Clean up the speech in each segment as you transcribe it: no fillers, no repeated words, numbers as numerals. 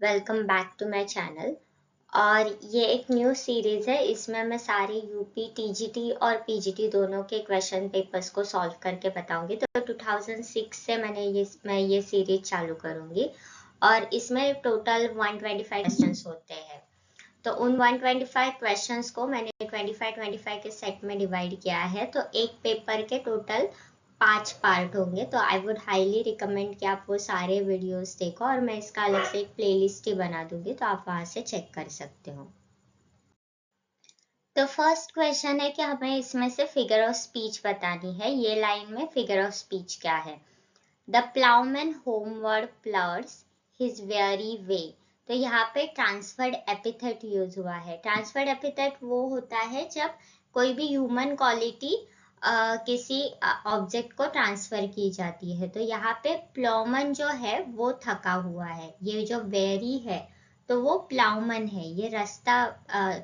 Welcome back to my channel. और ये एक न्यू सीरीज है। इसमें मैं सारे यूपी टीजीटी और पीजीटी दोनों के क्वेश्चन पेपर्स को सॉल्व करके बताऊंगी। तो 2006 से मैं ये सीरीज चालू करूंगी और इसमें टोटल 125 क्वेश्चंस होते हैं। तो उन 125 क्वेश्चंस को मैंने 25 के सेट में डिवाइड किया है। तो एक पेपर के टोटल 5 पार्ट होंगे। तो आई वुड हाईली रिकमेंड कि आप वो सारे वीडियोस देखो और मैं इसका अलग से एक प्लेलिस्ट ही बना दूंगी, तो आप वहां से चेक कर सकते हो। तो फर्स्ट क्वेश्चन है कि हमें इसमें से फिगर ऑफ स्पीच बतानी है। ये लाइन में फिगर ऑफ स्पीच क्या है? The ploughman homeward plods his weary way. तो यहाँ पे ट्रांसफर्ड एपिथेट यूज हुआ है। ट्रांसफर्ड एपिथेट वो होता है जब कोई भी ह्यूमन क्वालिटी किसी ऑब्जेक्ट को ट्रांसफर की जाती है। तो यहाँ पे प्लाउमन जो है वो थका हुआ है। ये जो वेरी है तो वो प्लाउमन है, ये रास्ता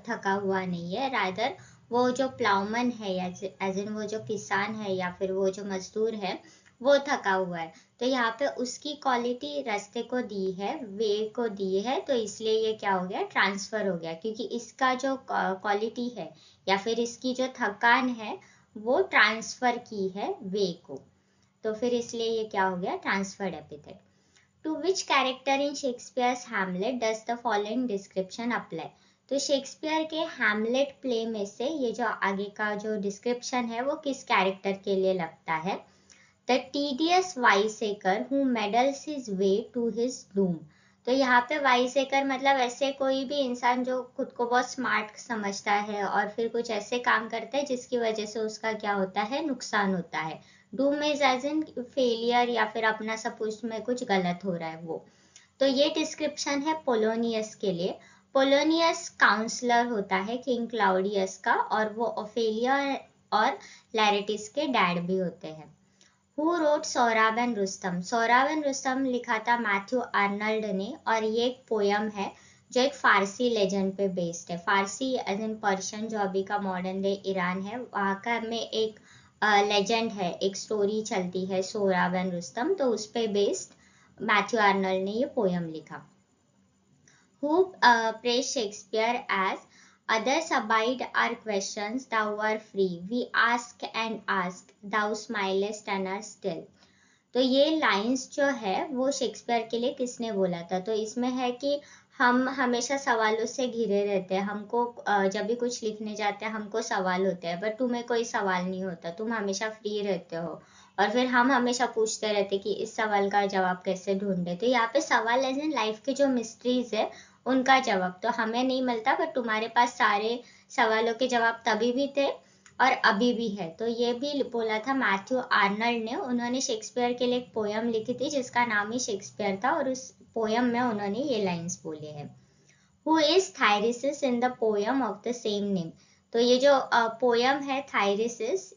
थका हुआ नहीं है। रादर वो जो प्लाउमन है एज इन वो जो किसान है या फिर वो जो मजदूर है वो थका हुआ है। तो यहाँ पे उसकी क्वालिटी रास्ते को दी है, वे को दी है। तो इसलिए ये क्या हो गया? ट्रांसफर हो गया, क्योंकि इसका जो क्वालिटी है या फिर इसकी जो थकान है वो ट्रांसफर की है वे को। तो फिर इसलिए ये क्या हो गया? Transferred epithet. To which character in Shakespeare's Hamlet does the following description apply? तो शेक्सपियर के हैमलेट प्ले में से ये जो आगे का जो डिस्क्रिप्शन है वो किस कैरेक्टर के लिए लगता है? The tedious wiseacre who meddles his way to his doom। तो यहाँ पे वाइसेकर मतलब ऐसे कोई भी इंसान जो खुद को बहुत स्मार्ट समझता है और फिर कुछ ऐसे काम करता है जिसकी वजह से उसका क्या होता है? नुकसान होता है। Doom is edge in failure या फिर अपना सब उसमें कुछ गलत हो रहा है वो। तो ये डिस्क्रिप्शन है पोलोनियस के लिए। पोलोनियस काउंसलर होता है किंग क्लाउडियस का, और वो ओफेलिया और लैरेटिस के डैड भी होते हैं। Who wrote Sohrab and Rustam? Sohrab and Rustam लिखा था मैथ्यू आर्नल्ड ने, और ये एक पोयम है जो एक फारसी लेजेंड पे बेस्ड है। फारसी एज इन पर्शियन, जो अभी का मॉडर्न डे ईरान है, वहाँ का में एक लेजेंड है, एक स्टोरी चलती है सोहराब एंड रुस्तम। तो उस पे बेस्ड मैथ्यू आर्नल्ड ने ये पोयम लिखा। Who praised Shakespeare as others abide our questions, thou art free. We ask and ask, thou smilest and art still। तो ये लाइंस जो है वो शेक्सपियर के लिए किसने बोला था? तो इसमें है कि हम हमेशा सवालों से घिरे रहते हैं। हमको जब भी कुछ लिखने जाते हैं हमको सवाल होते हैं, बट तुम्हें कोई सवाल नहीं होता, तुम हमेशा फ्री रहते हो। और फिर हम हमेशा पूछते रहते कि इस सवाल का जवाब कैसे ढूंढे। तो यहाँ पे सवाल एज इन लाइफ के जो मिस्ट्रीज है उनका जवाब तो हमें नहीं मिलता, बट तुम्हारे पास सारे सवालों के जवाब तभी भी थे और अभी भी है। तो ये भी बोला था मैथ्यू आर्नल्ड ने। उन्होंने शेक्सपियर के लिए एक पोयम लिखी थी जिसका नाम ही शेक्सपियर था, और उस पोयम में उन्होंने ये लाइंस बोले हैं। Who is Thyrsis in the poem of the same name? तो ये जो पोयम है थायरिसिस,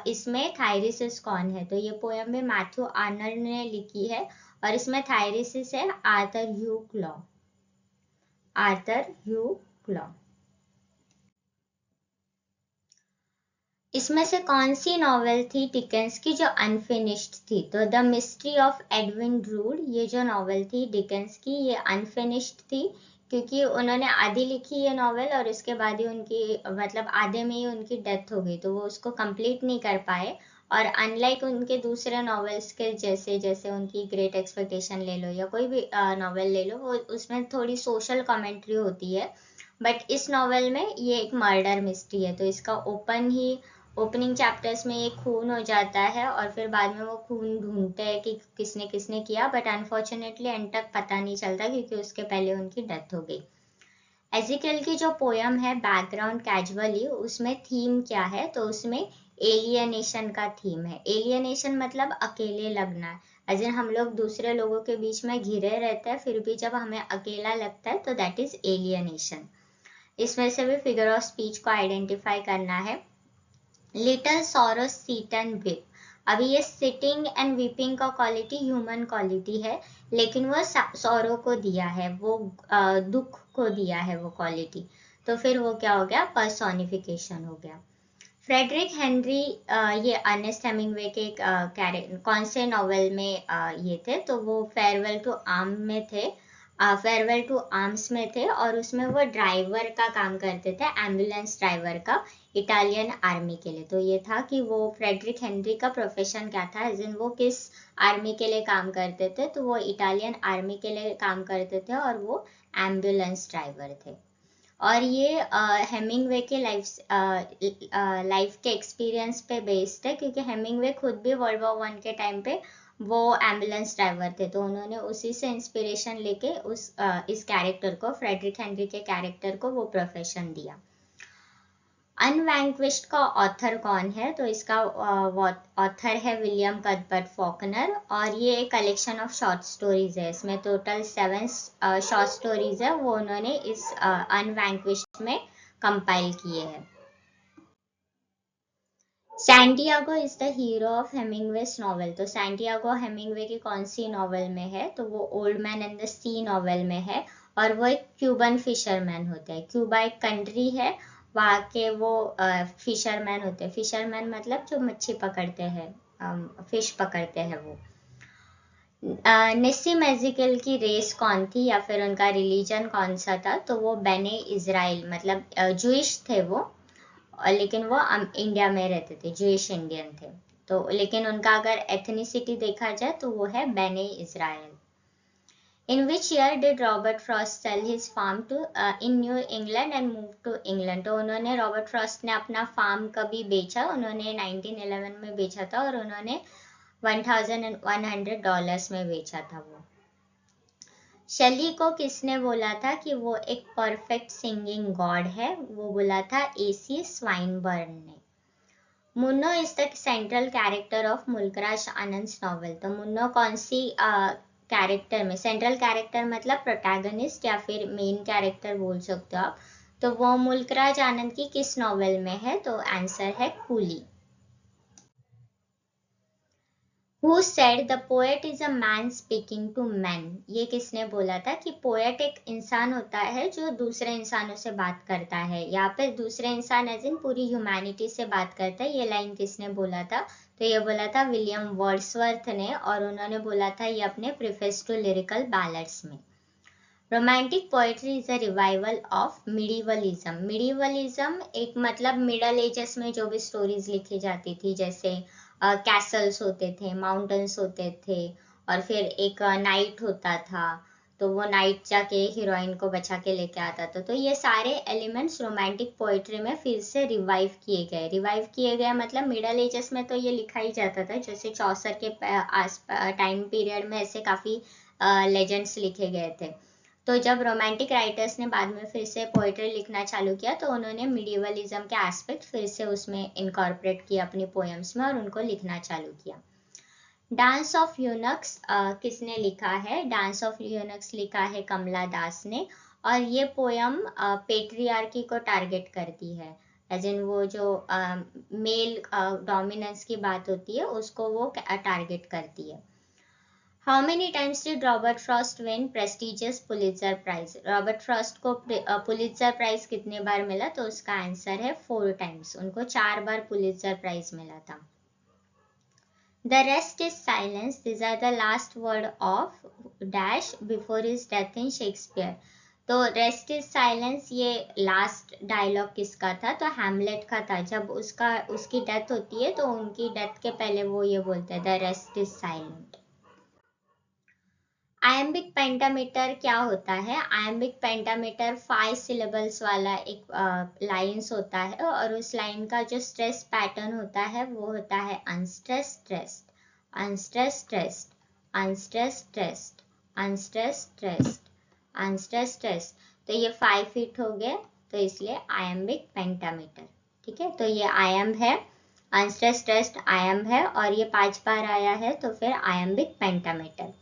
इसमें थायरिसिस कौन है? तो ये पोयम भी मैथ्यू आर्नल्ड ने लिखी है, और इसमें थायरिसिस है आर्थर ह्यू क्लॉ। आर्थर ह्यू क्लॉ। इसमें से कौन सी नॉवेल थी डिकेंस की जो अनफिनिश्ड थी? तो the mystery of Edwin druid, ये जो नॉवेल थी डिकेंस की, ये अनफिनिश्ड थी क्योंकि उन्होंने आधी लिखी ये नॉवेल और उसके बाद ही उनकी मतलब आधे में ही उनकी डेथ हो गई, तो वो उसको कंप्लीट नहीं कर पाए। और अनलाइक उनके दूसरे नॉवेल्स के जैसे, जैसे उनकी ग्रेट एक्सपेक्टेशन ले लो या कोई भी नॉवेल ले लो, वो उसमें थोड़ी सोशल कमेंट्री होती है। बट इस नॉवेल में ये एक मर्डर मिस्ट्री है। तो इसका ओपनिंग चैप्टर्स में ये खून हो जाता है और फिर बाद में वो खून ढूंढते हैं कि किसने किसने किया, बट अनफॉर्चुनेटली एंड तक पता नहीं चलता क्योंकि उसके पहले उनकी डेथ हो गई। एजिकल की जो पोयम है बैकग्राउंड कैजुअली, उसमें थीम क्या है? तो उसमें एलियनेशन का थीम है। एलियनेशन मतलब अकेले लगना, एज इन हम लोग दूसरे लोगों के बीच में घिरे रहते हैं फिर भी जब हमें अकेला लगता है तो दैट इज एलियनेशन। इसमें से भी फिगर ऑफ स्पीच को आइडेंटिफाई करना है। Little sorrow seat and whip. अभी ये सिटिंग एंड वीपिंग का क्वालिटी ह्यूमन क्वालिटी है, लेकिन वो सॉरो को दिया है, वो दुख को दिया है वो क्वालिटी। तो फिर वो क्या हो गया? पर्सोनिफिकेशन हो गया। फ्रेडरिक हेनरी, ये अर्नेस्ट हेमिंगवे के कौन से नॉवेल में ये थे? तो वो फेयरवेल टू आर्म में थे। फेयरवेल टू आर्म्स में थे और उसमें वो ड्राइवर का काम करते थे, एम्बुलेंस ड्राइवर का, इटालियन आर्मी के लिए। तो ये था कि वो फ्रेडरिक हेनरी का प्रोफेशन क्या था, एज इन वो किस आर्मी के लिए काम करते थे, तो वो इटालियन आर्मी के लिए काम करते थे और वो एम्बुलेंस ड्राइवर थे। और ये हेमिंगवे के लाइफ के एक्सपीरियंस पे बेस्ड है, क्योंकि हेमिंगवे खुद भी वर्ल्ड वॉर 1 के टाइम पे वो एम्बुलेंस ड्राइवर थे, तो उन्होंने उसी से इंस्पिरेशन लेके इस कैरेक्टर को, फ्रेडरिक हेनरी के कैरेक्टर को वो प्रोफेशन दिया। अनवैंक्विश्ड का ऑथर कौन है, तो इसका ऑथर है विलियम कथबर्ट फॉकनर, और ये एक कलेक्शन ऑफ शॉर्ट स्टोरीज है। इसमें टोटल 7 शॉर्ट स्टोरीज है, वो उन्होंने इस अनवैंक्विश्ड में कंपाइल किए हैं। Santiago is the hero of Hemingway's novel. तो सैंटियागो हेमिंगवे की कौन सी नॉवेल में है, तो वो Old Man and the Sea novel में है, और वो एक क्यूबन फिशरमैन होते हैं। क्यूबा एक कंट्री है, वहाँ के वो फिशरमैन होते हैं। फिशरमैन मतलब जो मच्छी पकड़ते हैं, फिश पकड़ते हैं वो। निस्सी मैजिकल की रेस कौन थी या फिर उनका रिलीजन कौन सा था, तो वो बेने इज़राइल, मतलब जूइश थे वो, लेकिन वो इंडिया में रहते थे, जूइश इंडियन थे। तो लेकिन उनका अगर एथनिसिटी देखा जाए तो वो है बेने Israel. In which year did Robert Frost sell his farm to in New England and move to England? तो उन्होंने, रॉबर्ट फ्रॉस्ट ने अपना फार्म कभी बेचा, उन्होंने 1911 में बेचा था, और उन्होंने $1,100 में बेचा था वो। शेली को किसने बोला था कि वो एक परफेक्ट सिंगिंग गॉड है, वो बोला था AC स्वाइनबर्न ने। Munro is the central character of Mulk Raj Anand novel. तो मुन्नो कौन सी कैरेक्टर में, सेंट्रल कैरेक्टर मतलब प्रोटैगनिस्ट या फिर मेन कैरेक्टर बोल सकते हो आप, तो वो मुल्कराज आनंद की किस नॉवेल में है, तो आंसर है coolie. Who said the poet is a man speaking to men? ये किसने बोला था कि पोएट एक इंसान होता है जो दूसरे इंसानों से बात करता है, या फिर दूसरे इंसान एज इन पूरी ह्यूमैनिटी से बात करता है। ये लाइन किसने बोला था, तो ये बोला था विलियम वर्ड्सवर्थ ने, और उन्होंने बोला था ये अपने प्रीफेस टू लिरिकल बैलड्स में। Romantic poetry is a revival of medievalism. Medievalism एक मतलब मिडल एजेस में जो भी स्टोरीज लिखी जाती थी, जैसे कैसल्स होते थे, माउंटेन्स होते थे, और फिर एक नाइट होता था, तो वो नाइट जाके हीरोइन को बचा के लेके आता था। तो ये सारे एलिमेंट्स रोमांटिक पोएट्री में फिर से रिवाइव किए गए। रिवाइव किए गए मतलब मिडल एजेस में तो ये लिखा ही जाता था, जैसे चौसर के टाइम पीरियड में ऐसे काफी लेजेंड्स लिखे गए थे। तो जब रोमांटिक राइटर्स ने बाद में फिर से पोएट्री लिखना चालू किया, तो उन्होंने मिडिवलिज्म के एस्पेक्ट फिर से उसमें इनकॉर्पोरेट किया अपनी पोएम्स में, और उनको लिखना चालू किया। डांस ऑफ यूनक्स किसने लिखा है, डांस ऑफ यूनक्स लिखा है कमला दास ने, और ये पोयम पेट्रियार्की को टारगेट करती है, एज इन वो जो मेल डोमिनेंस की बात होती है उसको वो टारगेट करती है। How many times did Robert Frost win prestigious Pulitzer Prize? Robert Frost को पुलिट्जर प्राइज कितने बार मिला, तो उसका आंसर है 4 times। उनको 4 बार पुलिट्जर प्राइज मिला था। The rest is silence. These are the last word of dash before his death in Shakespeare. तो रेस्ट इज साइलेंस ये लास्ट डायलॉग किसका था, तो हैमलेट का था। जब उसकी डेथ होती है तो उनकी डेथ के पहले वो ये बोलते हैं the rest is silent. Iambic pentameter क्या होता है, आयम्बिक पेंटामीटर 5 सिलेबल्स वाला एक लाइंस होता है, और उस लाइन का जो स्ट्रेस पैटर्न होता है वो होता है unstress stressed, unstress stressed, unstress stressed, unstress stressed, unstress stressed. तो ये 5 फीट हो गए, तो इसलिए आयम्बिक पेंटामीटर। ठीक है, तो ये आयम है, अनस्ट्रेस स्ट्रेस्ड आयम है, और ये 5 बार आया है, तो फिर आयम्बिक पेंटामीटर।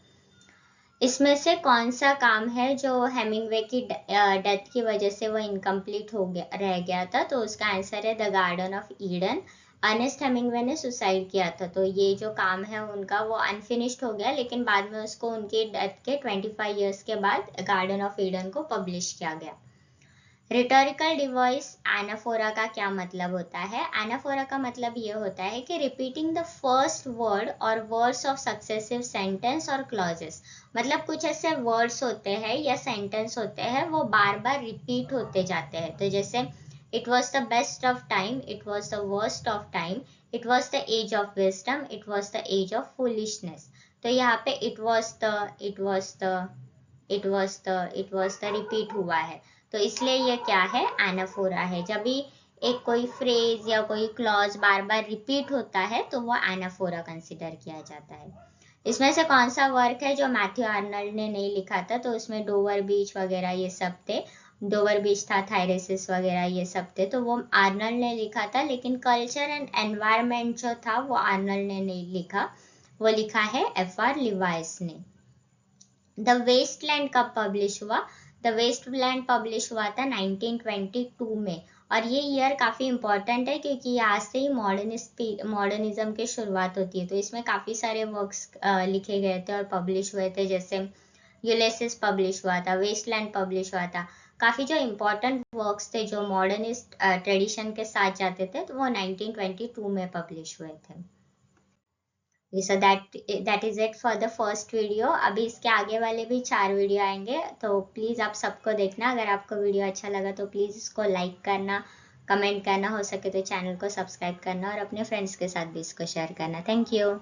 इसमें से कौन सा काम है जो हेमिंगवे की डेथ की वजह से वो इनकम्प्लीट रह गया था, तो उसका आंसर है the garden of Eden. Ernest Hemingway ने सुसाइड किया था, तो ये जो काम है उनका वो अनफिनिश्ड हो गया, लेकिन बाद में उसको उनकी डेथ के 25 ईयर्स के बाद गार्डन ऑफ ईडन को पब्लिश किया गया। रिटोरिकल डिवाइस एनाफोरा का क्या मतलब होता है? एनाफोरा का मतलब ये होता है कि रिपीटिंग द फर्स्ट वर्ड और वर्ड्स ऑफ सक्सेसिव सेंटेंस और क्लॉजेस। मतलब कुछ ऐसे वर्ड्स होते हैं या सेंटेंस होते हैं वो बार बार रिपीट होते जाते हैं। तो जैसे it was the best of time, it was the worst of time, it was the age of wisdom, it was the age of foolishness. तो यहाँ पे it was the, it was the, it was the, it was the repeat हुआ है, तो इसलिए ये क्या है? एनाफोरा है। जब भी एक कोई फ्रेज या कोई क्लॉज बार बार रिपीट होता है तो वो एनाफोरा कंसिडर किया जाता है। इसमें से कौन सा वर्क है जो मैथ्यू आर्नल्ड ने नहीं लिखा था? तो उसमें डोवर बीच वगैरह ये सब थे। डोवर बीच था, थायरेसिस वगैरह ये सब थे, तो वो आर्नल्ड ने लिखा था। लेकिन कल्चर एंड एनवायरमेंट जो था वो आर्नल्ड ने नहीं लिखा, वो लिखा है एफ.आर. लिवाइस ने। द वेस्टलैंड कब पब्लिश हुआ? द वेस्टलैंड पब्लिश हुआ था 1922 में। और ये ईयर काफी इंपॉर्टेंट है क्योंकि यहाँ से ही मॉडर्निज्म की शुरुआत होती है। तो इसमें काफी सारे वर्क्स लिखे गए थे और पब्लिश हुए थे। जैसे यूलिसिस पब्लिश हुआ था, वेस्टलैंड पब्लिश हुआ था। काफी जो इम्पोर्टेंट वर्क्स थे जो मॉडर्निस्ट ट्रेडिशन के साथ जाते थे, तो वो 1922 में पब्लिश हुए थे। So that is it for the first video. अभी इसके आगे वाले भी 4 वीडियो आएंगे, तो प्लीज़ आप सबको देखना। अगर आपको वीडियो अच्छा लगा तो प्लीज़ इसको लाइक करना, कमेंट करना, हो सके तो चैनल को सब्सक्राइब करना और अपने फ्रेंड्स के साथ भी इसको शेयर करना। Thank you.